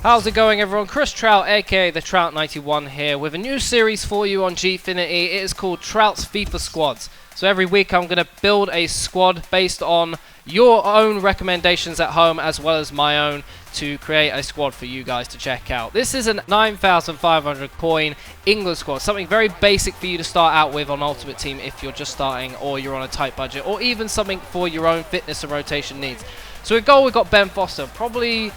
How's it going, everyone? Chris Trout, aka the Trout 91 here, with a new series for you on Gfinity. It is called Trout's FIFA Squads. So every week I'm going to build a squad based on your own recommendations at home as well as my own to create a squad for you guys to check out. This is a 9,500 coin England squad, something very basic for you to start out with on Ultimate Team if you're just starting or you're on a tight budget, or even something for your own fitness and rotation needs. So in goal we've got Ben Foster. Probably,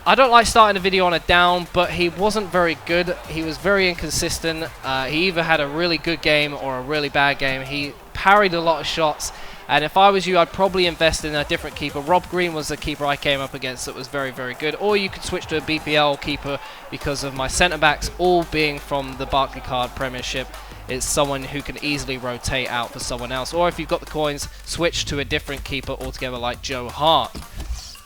I don't like starting a video on a down, but he wasn't very good. He was very inconsistent. He either had a really good game or a really bad game. He parried a lot of shots, and if I was you, I'd probably invest in a different keeper. Rob Green was the keeper I came up against that was very, very good. Or you could switch to a BPL keeper because of my centre-backs all being from the Barclaycard Premiership. It's someone who can easily rotate out for someone else. Or if you've got the coins, switch to a different keeper altogether like Joe Hart.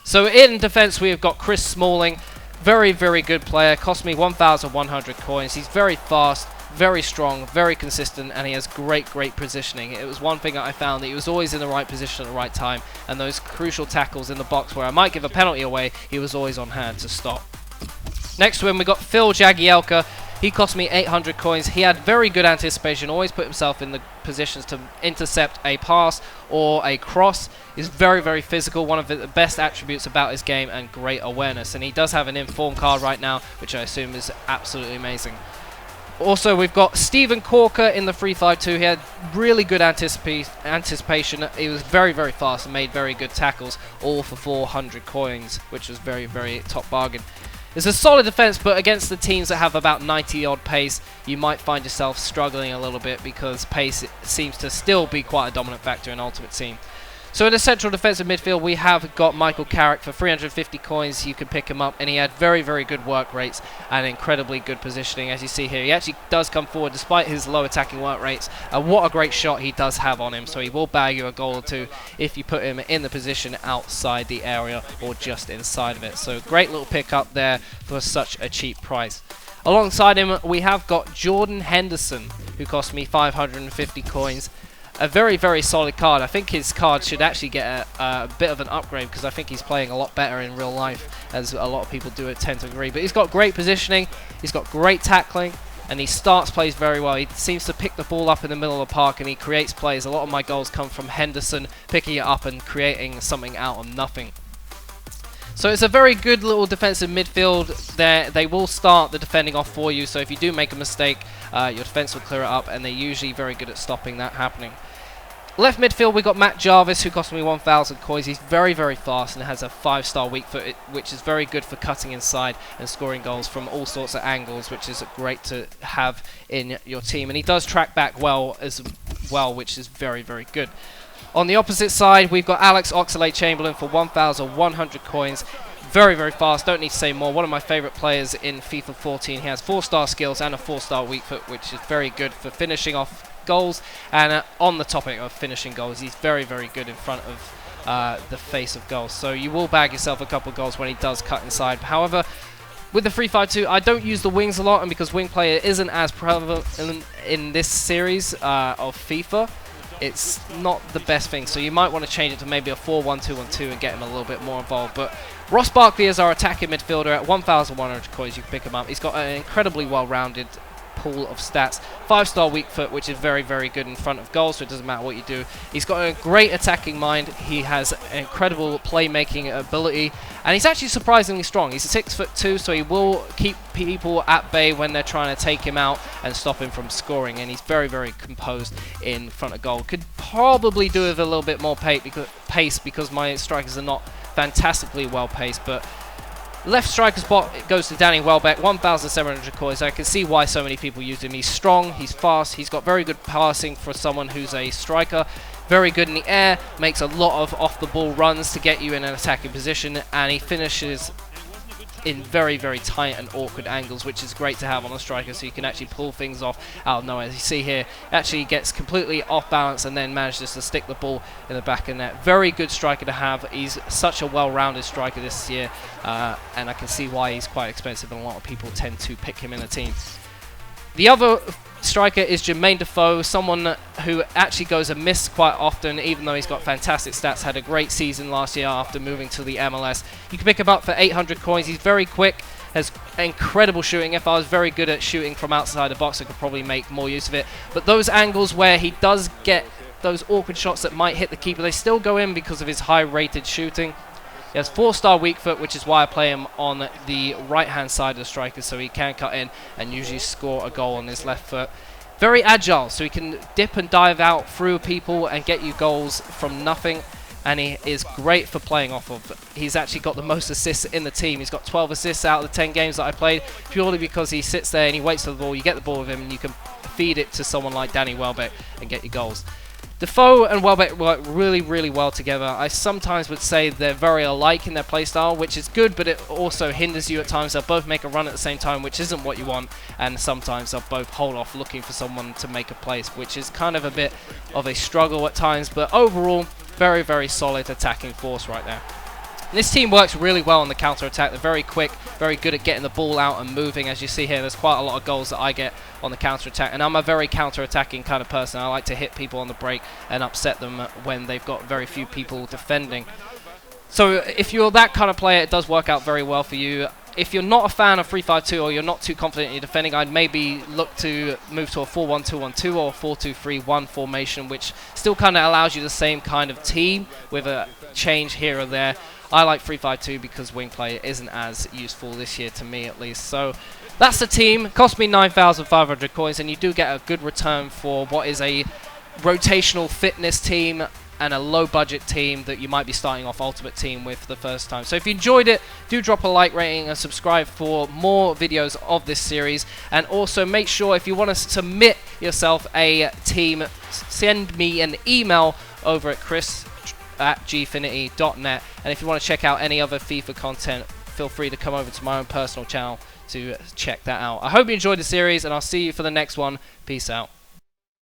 So in defense, we have got Chris Smalling, very, very good player, cost me 1,100 coins. He's very fast, very strong, very consistent, and he has great, great positioning. It was one thing that I found, that he was always in the right position at the right time, and those crucial tackles in the box where I might give a penalty away, he was always on hand to stop. Next to him, we got Phil Jagielka. He cost me 800 coins. He had very good anticipation, always put himself in the positions to intercept a pass or a cross. He's very, very physical, one of the best attributes about his game, and great awareness. And he does have an inform card right now, which I assume is absolutely amazing. Also, we've got Stephen Corker in the 3-5-2. He had really good anticipation. He was very, very fast and made very good tackles, all for 400 coins, which was very, very top bargain. It's a solid defense, but against the teams that have about 90-odd pace, you might find yourself struggling a little bit because pace seems to still be quite a dominant factor in Ultimate Team. So in the central defensive midfield, we have got Michael Carrick for 350 coins. You can pick him up, and he had very, very good work rates and incredibly good positioning. As you see here, he actually does come forward despite his low attacking work rates, and what a great shot he does have on him. So he will bag you a goal or two if you put him in the position outside the area or just inside of it. So great little pickup there for such a cheap price. Alongside him, we have got Jordan Henderson, who cost me 550 coins. A very, very solid card. I think his card should actually get a bit of an upgrade because I think he's playing a lot better in real life, as a lot of people do tend to agree. But he's got great positioning, he's got great tackling, and he starts plays very well. He seems to pick the ball up in the middle of the park, and he creates plays. A lot of my goals come from Henderson picking it up and creating something out of nothing. So it's a very good little defensive midfield there. They will start the defending off for you, so if you do make a mistake, your defense will clear it up, and they're usually very good at stopping that happening. Left midfield, we got Matt Jarvis, who cost me 1,000 coins. He's very, very fast and has a 5-star weak foot, which is very good for cutting inside and scoring goals from all sorts of angles, which is great to have in your team. And he does track back well as well, which is very, very good. On the opposite side, we've got Alex Oxlade-Chamberlain for 1,100 coins. Very, very fast, don't need to say more. One of my favourite players in FIFA 14. He has 4-star skills and a 4-star weak foot, which is very good for finishing off goals. And on the topic of finishing goals, he's very, very good in front of the face of goals. So you will bag yourself a couple of goals when he does cut inside. However, with the 3-5-2, I don't use the wings a lot, and because wing player isn't as prevalent in this series of FIFA, it's not the best thing. So you might want to change it to maybe a 4-1-2-1-2 and get him a little bit more involved. But Ross Barkley is our attacking midfielder at 1,100 coins. You can pick him up. He's got an incredibly well-rounded pool of stats. 5-star weak foot, which is very, very good in front of goals, so it doesn't matter what you do. He's got a great attacking mind. He has an incredible playmaking ability, and he's actually surprisingly strong. He's 6'2", so he will keep people at bay when they're trying to take him out and stop him from scoring, and he's very, very composed in front of goal. Could probably do with a little bit more pace because my strikers are not fantastically well paced, but left striker spot, it goes to Danny Welbeck, 1,700 coins. I can see why so many people use him. He's strong, he's fast, he's got very good passing for someone who's a striker. Very good in the air, makes a lot of off-the-ball runs to get you in an attacking position, and he finishes in very, very tight and awkward angles, which is great to have on a striker, so you can actually pull things off out of nowhere. As you see here, actually gets completely off balance and then manages to stick the ball in the back of the net. Very good striker to have. He's such a well-rounded striker this year, and I can see why he's quite expensive, and a lot of people tend to pick him in the team. The other striker is Jermaine Defoe, someone who actually goes amiss quite often, even though he's got fantastic stats, had a great season last year after moving to the MLS. You can pick him up for 800 coins. He's very quick, has incredible shooting. If I was very good at shooting from outside the box, I could probably make more use of it. But those angles where he does get those awkward shots that might hit the keeper, they still go in because of his high-rated shooting. He has 4-star weak foot, which is why I play him on the right-hand side of the striker, so he can cut in and usually score a goal on his left foot. Very agile, so he can dip and dive out through people and get you goals from nothing. And he is great for playing off of. He's actually got the most assists in the team. He's got 12 assists out of the 10 games that I played, purely because he sits there and he waits for the ball. You get the ball with him and you can feed it to someone like Danny Welbeck and get your goals. Defoe and Welbeck work really, really well together. I sometimes would say they're very alike in their playstyle, which is good, but it also hinders you at times. They'll both make a run at the same time, which isn't what you want, and sometimes they'll both hold off looking for someone to make a place, which is kind of a bit of a struggle at times, but overall, very, very solid attacking force right there. This team works really well on the counter-attack. They're very quick, very good at getting the ball out and moving. As you see here, there's quite a lot of goals that I get on the counter-attack, and I'm a very counter-attacking kind of person. I like to hit people on the break and upset them when they've got very few people defending. So if you're that kind of player, it does work out very well for you. If you're not a fan of 3-5-2 or you're not too confident in your defending, I'd maybe look to move to a 4-1-2-1-2 or 4-2-3-1 formation, which still kind of allows you the same kind of team with a change here or there. I like 3-5-2 because wing play isn't as useful this year to me, at least. So that's the team. Cost me 9,500 coins, and you do get a good return for what is a rotational fitness team and a low-budget team that you might be starting off Ultimate Team with for the first time. So if you enjoyed it, do drop a like rating and subscribe for more videos of this series. And also make sure, if you want to submit yourself a team, send me an email over at chris@gfinity.net. And if you want to check out any other FIFA content, feel free to come over to my own personal channel to check that out. I hope you enjoyed the series, and I'll see you for the next one. Peace out.